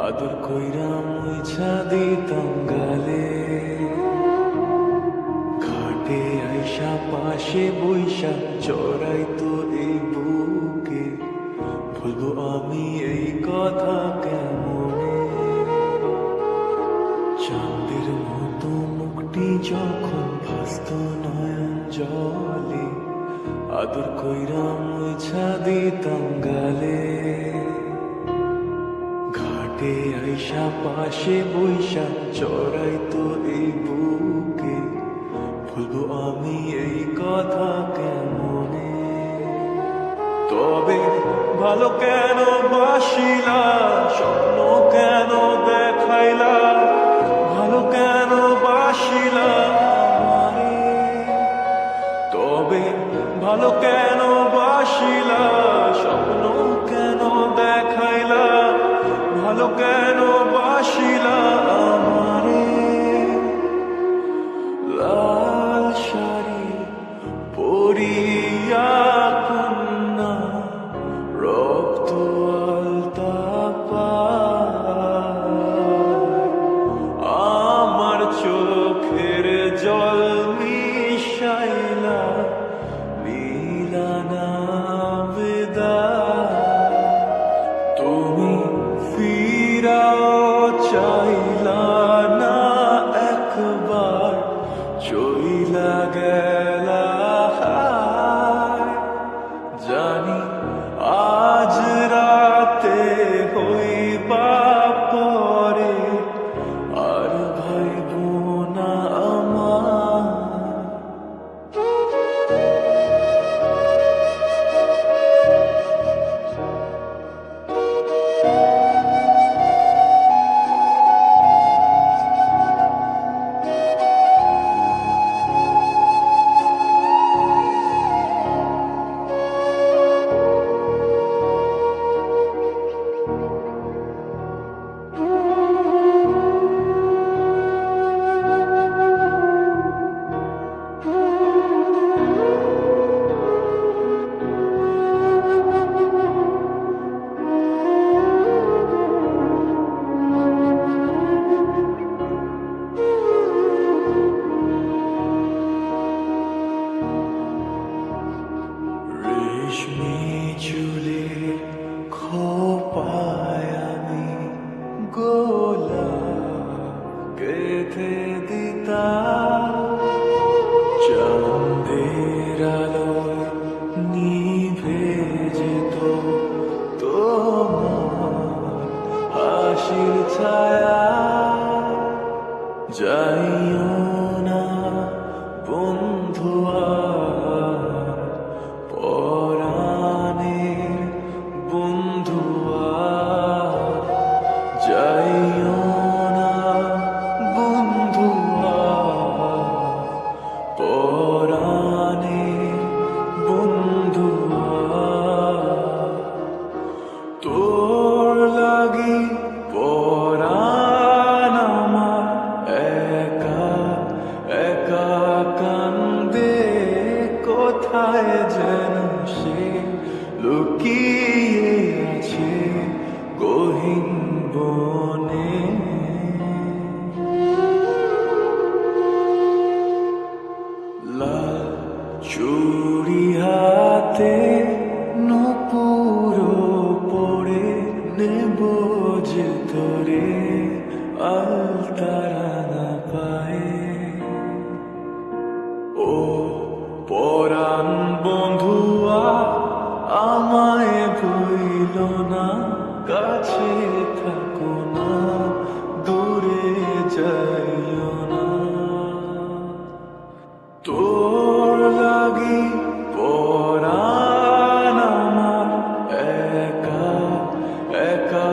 আদর কইরা মুইছা দিতাম গালে, ঘাটে আইসা পাশে বইসা চড়াইতো এই বুকে। বলবো আমি এই কথা কেমনে, চাঁদের মতো মুখটি যখন ভাসত নয়ন জলে, আদর কইরা মুইছা দিতাম গালে, ঘাটে আইসা পাশে বইসা চড়াইতো এই বুকে। বলবো আমি এই কথা কেমনে, তবে ভালো কেন বাসিলা, স্বপ্ন কেন দেখাইলা, ভালো কেন বাসিলা আমারে, তবে ভালো কেন বাসিলা, স্বপ্ন কেন দেখাইলা, ভালো কেন বাসিলা আমারে। লাল শাড়ি পরিয়া কন্যা, রক্ত আলতা পায়, আমার চোখের জল মিশাইলা নীলানা বিদায়। তুমি ফিরাও চাইলা না একবার, চইলা গেলা হায়। জানি আজ রাতে হইবা পরে, আর ভাইব না আমার। রেশমি চুলে খোপায় আমি গোলাপ গেঁথে দিতাম, চাঁদের আলোয় নিভে যেত তোমার হাসির ছায়া। যাইও না বন্ধুয়া, পরাণের বন্ধুয়া, যাইও না বন্ধুয়া, পরাণের বন্ধুয়া। তোর লাগি পরাণ আমার একা একা কান্দে, কোথায় যেন সে লুকিয়ে আছে গহীন বনে। লাল চুড়ি হাতে নূপুর পড়ে, নেব যে তোরে আলতারানা পায়ে। ও পরাণ বন্ধুয়া, আমায় ভুইল না, কাছে থাকো না, দূরে যাইও না। তোর লাগি পরাণ আমার একা একা